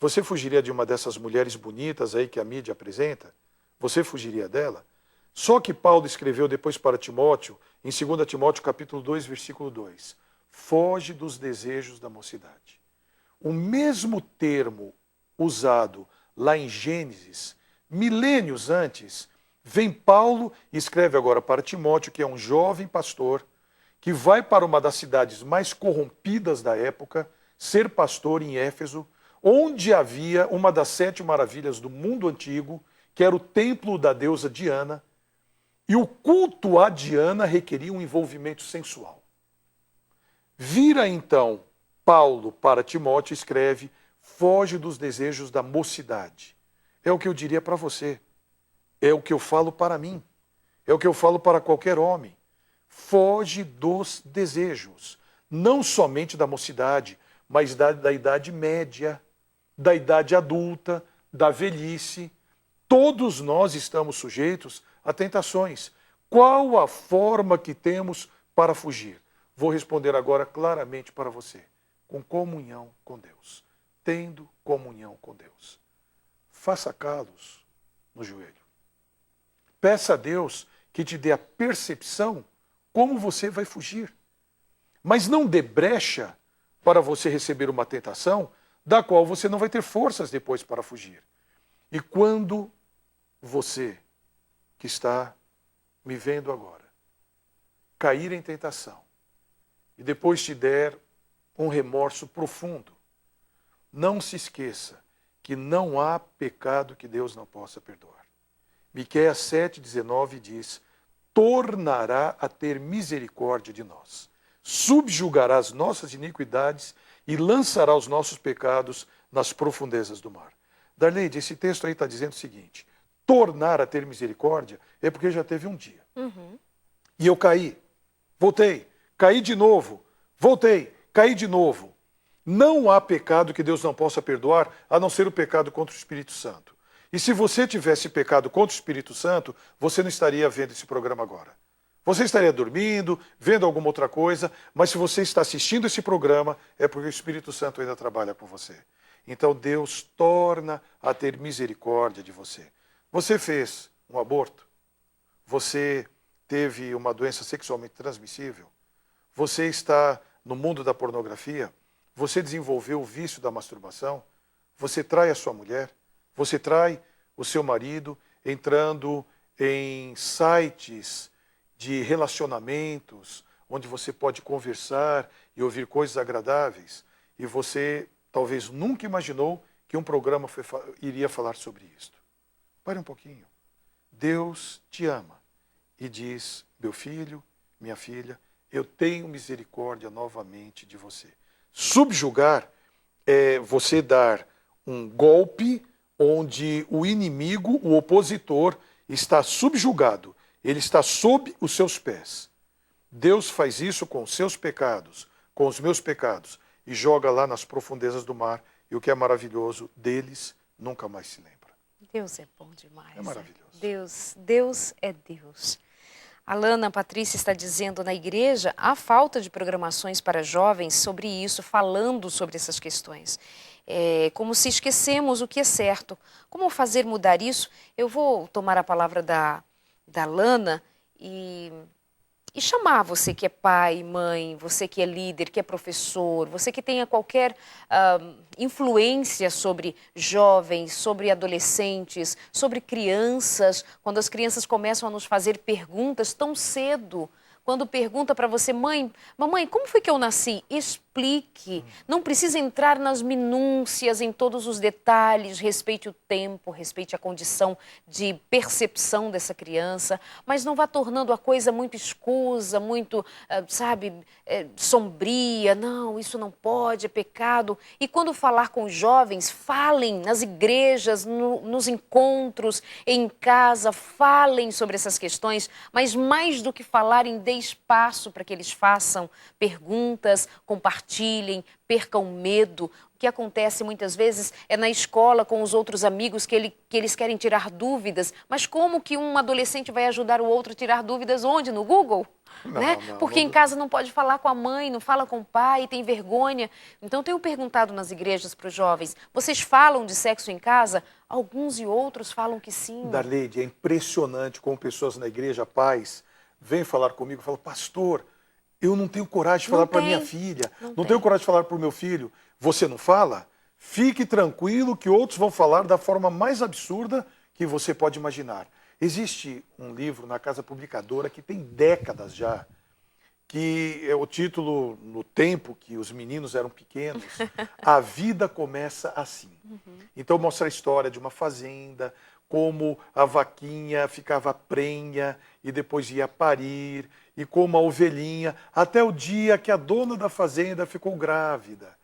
Você fugiria de uma dessas mulheres bonitas aí que a mídia apresenta? Você fugiria dela? Só que Paulo escreveu depois para Timóteo, em 2 Timóteo capítulo 2, versículo 2, foge dos desejos da mocidade. O mesmo termo usado lá em Gênesis, milênios antes, vem Paulo e escreve agora para Timóteo, que é um jovem pastor, que vai para uma das cidades mais corrompidas da época, ser pastor em Éfeso, onde havia uma das 7 maravilhas do mundo antigo, que era o templo da deusa Diana, e o culto a Diana requeria um envolvimento sensual. Vira então Paulo para Timóteo e escreve, foge dos desejos da mocidade. É o que eu diria para você, é o que eu falo para mim, é o que eu falo para qualquer homem. Foge dos desejos, não somente da mocidade, mas da idade média, da idade adulta, da velhice. Todos nós estamos sujeitos a tentações. Qual a forma que temos para fugir? Vou responder agora claramente para você. Com comunhão com Deus. Tendo comunhão com Deus. Faça calos no joelho. Peça a Deus que te dê a percepção como você vai fugir. Mas não dê brecha para você receber uma tentação da qual você não vai ter forças depois para fugir. E quando você, que está me vendo agora, cair em tentação e depois te der um remorso profundo, não se esqueça que não há pecado que Deus não possa perdoar. Miqueias 7,19 diz: tornará a ter misericórdia de nós, subjugará as nossas iniquidades e lançará os nossos pecados nas profundezas do mar. Darleide, esse texto aí está dizendo o seguinte: tornar a ter misericórdia é porque já teve um dia. E eu caí, voltei, caí de novo, voltei, caí de novo. Não há pecado que Deus não possa perdoar, a não ser o pecado contra o Espírito Santo. E se você tivesse pecado contra o Espírito Santo, você não estaria vendo esse programa agora. Você estaria dormindo, vendo alguma outra coisa, mas se você está assistindo esse programa, é porque o Espírito Santo ainda trabalha com você. Então Deus torna a ter misericórdia de você. Você fez um aborto? Você teve uma doença sexualmente transmissível? Você está no mundo da pornografia? Você desenvolveu o vício da masturbação? Você trai a sua mulher? Você trai o seu marido entrando em sites de relacionamentos onde você pode conversar e ouvir coisas agradáveis? E você talvez nunca imaginou que um programa iria falar sobre isto. Pare um pouquinho. Deus te ama e diz: meu filho, minha filha, eu tenho misericórdia novamente de você. Subjugar é você dar um golpe onde o inimigo, o opositor, está subjugado. Ele está sob os seus pés. Deus faz isso com os seus pecados, com os meus pecados, e joga lá nas profundezas do mar. E o que é maravilhoso, deles nunca mais se lembra. Deus é bom demais. É maravilhoso. Deus é Deus. A Lana Patrícia está dizendo: na igreja há falta de programações para jovens sobre isso, falando sobre essas questões. É como se esquecemos o que é certo. Como fazer mudar isso? Eu vou tomar a palavra da Lana e chamar você que é pai, mãe, você que é líder, que é professor, você que tenha qualquer influência sobre jovens, sobre adolescentes, sobre crianças, quando as crianças começam a nos fazer perguntas tão cedo. Quando pergunta para você: mãe, mamãe, como foi que eu nasci? Explique. Não precisa entrar nas minúcias, em todos os detalhes. Respeite o tempo, respeite a condição de percepção dessa criança, mas não vá tornando a coisa muito escusa, muito, sombria. Não, isso não pode, é pecado. E quando falar com os jovens, falem nas igrejas, nos encontros, em casa, falem sobre essas questões, mas mais do que falarem, dê espaço para que eles façam perguntas, compartilhem, percam medo. O que acontece muitas vezes é na escola com os outros amigos que eles querem tirar dúvidas, mas como que um adolescente vai ajudar o outro a tirar dúvidas onde? No Google? Porque em casa não pode falar com a mãe, não fala com o pai, tem vergonha. Então tenho perguntado nas igrejas para os jovens: vocês falam de sexo em casa? Alguns e outros falam que sim. Darleide, é impressionante como pessoas na igreja, pais, vêm falar comigo e falam: pastor, eu não tenho coragem de falar para minha filha, não tenho coragem de falar para o meu filho. Você não fala? Fique tranquilo que outros vão falar da forma mais absurda que você pode imaginar. Existe um livro na Casa Publicadora que tem décadas já, que é o título, no tempo que os meninos eram pequenos, A Vida Começa Assim. Então mostra a história de uma fazenda, como a vaquinha ficava prenha e depois ia parir, e como a ovelhinha, até o dia que a dona da fazenda ficou grávida.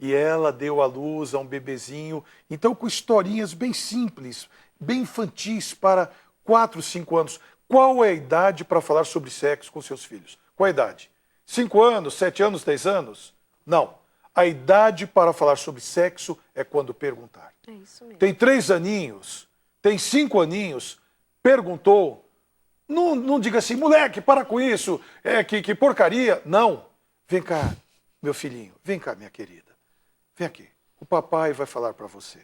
E ela deu à luz a um bebezinho, então com historinhas bem simples, bem infantis para 4, 5 anos. Qual é a idade para falar sobre sexo com seus filhos? Qual a idade? 5 anos, 7 anos, 10 anos? Não. A idade para falar sobre sexo é quando perguntar. É isso mesmo. Tem 3 aninhos, tem 5 aninhos, perguntou. Não diga assim: moleque, para com isso, que porcaria. Não. Vem cá, meu filhinho, vem cá, minha querida. Vem aqui. O papai vai falar para você.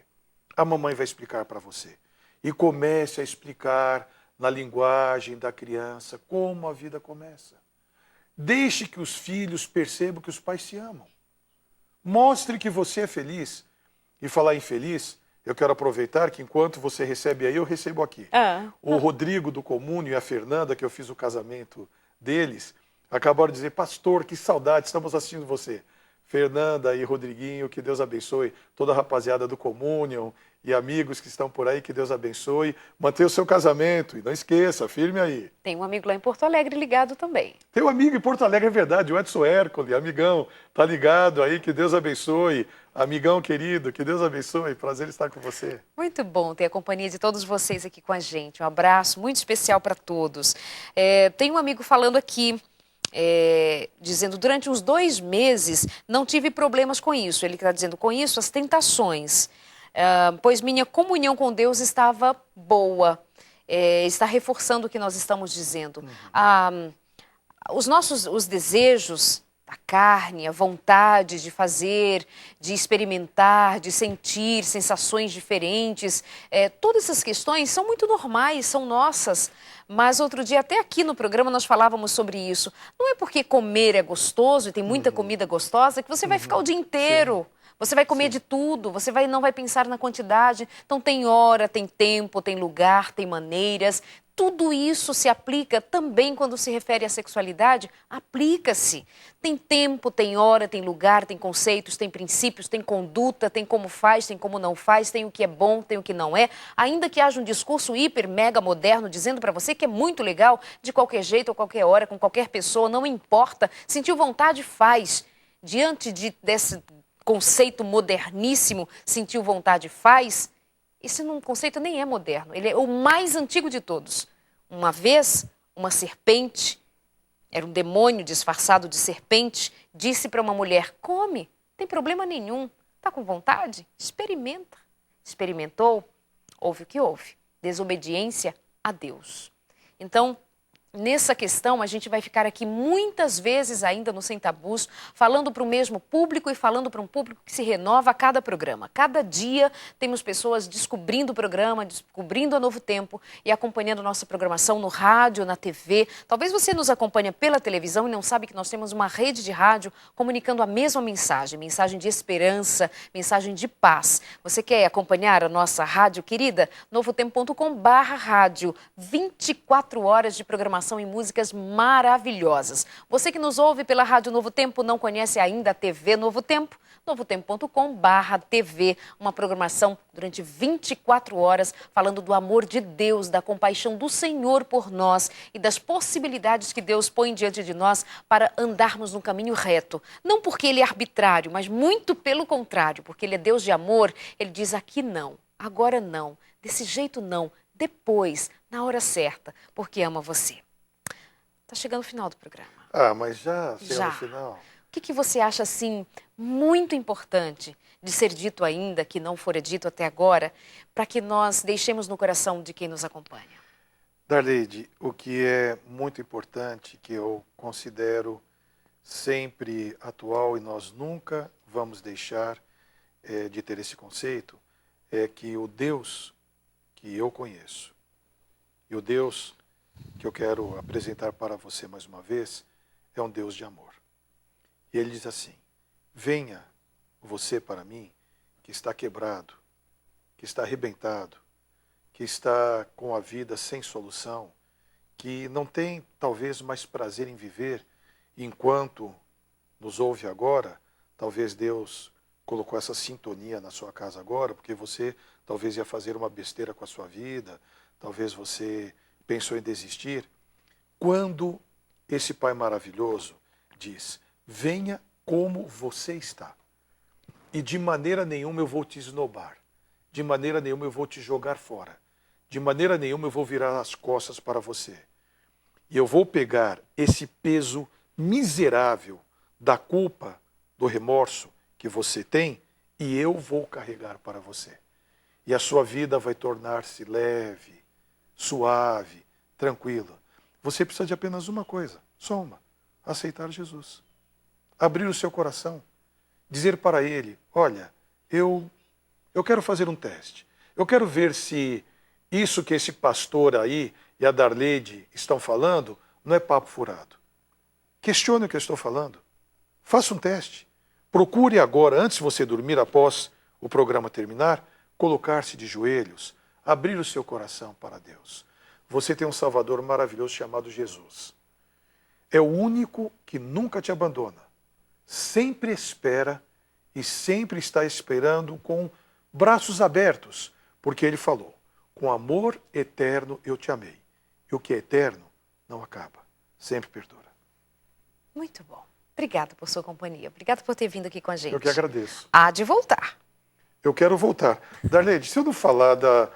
A mamãe vai explicar para você. E comece a explicar na linguagem da criança como a vida começa. Deixe que os filhos percebam que os pais se amam. Mostre que você é feliz. E falar em feliz, eu quero aproveitar que enquanto você recebe aí, eu recebo aqui. O Rodrigo do Comúnio e a Fernanda, que eu fiz o casamento deles, acabaram de dizer, pastor, que saudade, estamos assistindo você. Fernanda e Rodriguinho, que Deus abençoe. Toda a rapaziada do Communion e amigos que estão por aí, que Deus abençoe. Mantenha o seu casamento e não esqueça, firme aí. Tem um amigo lá em Porto Alegre ligado também. Tem um amigo em Porto Alegre, é verdade, o Edson Hércole, amigão, tá ligado aí, que Deus abençoe. Amigão querido, que Deus abençoe, prazer estar com você. Muito bom ter a companhia de todos vocês aqui com a gente. Um abraço muito especial para todos. Tem um amigo falando aqui, dizendo, durante uns 2 meses não tive problemas com isso. Ele está dizendo, com isso, as tentações, pois minha comunhão com Deus estava boa. Está reforçando o que nós estamos dizendo. Os desejos da carne, a vontade de fazer, de experimentar, de sentir sensações diferentes, todas essas questões são muito normais, são nossas. Mas outro dia, até aqui no programa, nós falávamos sobre isso. Não é porque comer é gostoso e tem muita comida gostosa que você vai ficar o dia inteiro. Sim. Você vai comer de tudo, você não vai pensar na quantidade. Então tem hora, tem tempo, tem lugar, tem maneiras. Tudo isso se aplica também quando se refere à sexualidade, aplica-se. Tem tempo, tem hora, tem lugar, tem conceitos, tem princípios, tem conduta, tem como faz, tem como não faz, tem o que é bom, tem o que não é. Ainda que haja um discurso hiper, mega moderno dizendo para você que é muito legal, de qualquer jeito, ou qualquer hora, com qualquer pessoa, não importa. Sentiu vontade, faz. Diante desse conceito moderníssimo, sentiu vontade, faz. Esse conceito nem é moderno, ele é o mais antigo de todos. Uma vez, uma serpente, era um demônio disfarçado de serpente, disse para uma mulher, come, não tem problema nenhum, está com vontade? Experimenta. Experimentou, houve o que houve, desobediência a Deus. Então, nessa questão, a gente vai ficar aqui muitas vezes ainda no Sem Tabus, falando para o mesmo público e falando para um público que se renova a cada programa. Cada dia temos pessoas descobrindo o programa, descobrindo a Novo Tempo e acompanhando nossa programação no rádio, na TV. Talvez você nos acompanhe pela televisão e não sabe que nós temos uma rede de rádio comunicando a mesma mensagem, mensagem de esperança, mensagem de paz. Você quer acompanhar a nossa rádio querida? novotempo.com/rádio, 24 horas de programação e músicas maravilhosas. Você que nos ouve pela Rádio Novo Tempo, não conhece ainda a TV Novo Tempo? novotempo.com/TV, uma programação durante 24 horas, falando do amor de Deus, da compaixão do Senhor por nós e das possibilidades que Deus põe diante de nós para andarmos no caminho reto. Não porque Ele é arbitrário, mas muito pelo contrário, porque Ele é Deus de amor, Ele diz aqui não, agora não, desse jeito não, depois, na hora certa, porque ama você. Está chegando o final do programa. Mas já chegou no final. O que você acha, assim, muito importante de ser dito ainda, que não fora dito até agora, para que nós deixemos no coração de quem nos acompanha? Darleide, o que é muito importante, que eu considero sempre atual e nós nunca vamos deixar de ter esse conceito, é que o Deus que eu conheço e o Deus que eu quero apresentar para você mais uma vez, é um Deus de amor. E Ele diz assim, venha você para mim, que está quebrado, que está arrebentado, que está com a vida sem solução, que não tem talvez mais prazer em viver, enquanto nos ouve agora, talvez Deus colocou essa sintonia na sua casa agora, porque você talvez ia fazer uma besteira com a sua vida, talvez você pensou em desistir, quando esse Pai maravilhoso diz, venha como você está, e de maneira nenhuma eu vou te esnobar, de maneira nenhuma eu vou te jogar fora, de maneira nenhuma eu vou virar as costas para você, e eu vou pegar esse peso miserável da culpa, do remorso que você tem, e eu vou carregar para você, e a sua vida vai tornar-se leve, suave, tranquila. Você precisa de apenas uma coisa, só uma, aceitar Jesus. Abrir o seu coração, dizer para Ele, olha, eu quero fazer um teste. Eu quero ver se isso que esse pastor aí e a Darleide estão falando não é papo furado. Questione o que eu estou falando. Faça um teste. Procure agora, antes de você dormir, após o programa terminar, colocar-se de joelhos, abrir o seu coração para Deus. Você tem um Salvador maravilhoso chamado Jesus. É o único que nunca te abandona. Sempre espera e sempre está esperando com braços abertos, porque Ele falou, com amor eterno eu te amei. E o que é eterno não acaba, sempre perdura. Muito bom. Obrigada por sua companhia. Obrigada por ter vindo aqui com a gente. Eu que agradeço. Há de voltar. Eu quero voltar. Darlene, se eu não falar da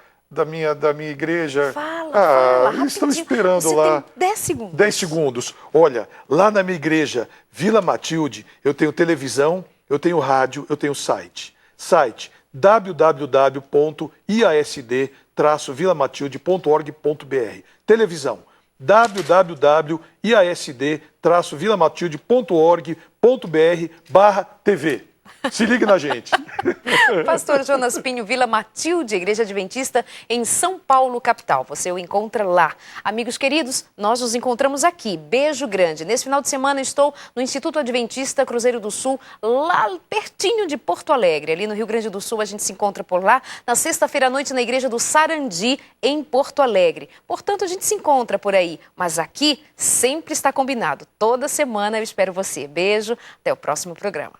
minha igreja... Fala, eles estão esperando você lá. Tem 10 segundos. 10 segundos. Olha, lá na minha igreja, Vila Matilde, eu tenho televisão, eu tenho rádio, eu tenho site. Site www.iasd-vilamatilde.org.br. Televisão www.iasd-vilamatilde.org.br/TV. Se ligue na gente. Pastor Jonas Pinho, Vila Matilde, Igreja Adventista em São Paulo, capital. Você o encontra lá. Amigos queridos, nós nos encontramos aqui. Beijo grande. Nesse final de semana estou no Instituto Adventista Cruzeiro do Sul, lá pertinho de Porto Alegre. Ali no Rio Grande do Sul a gente se encontra por lá. Na sexta-feira à noite na Igreja do Sarandi, em Porto Alegre. Portanto, a gente se encontra por aí. Mas aqui sempre está combinado. Toda semana eu espero você. Beijo. Até o próximo programa.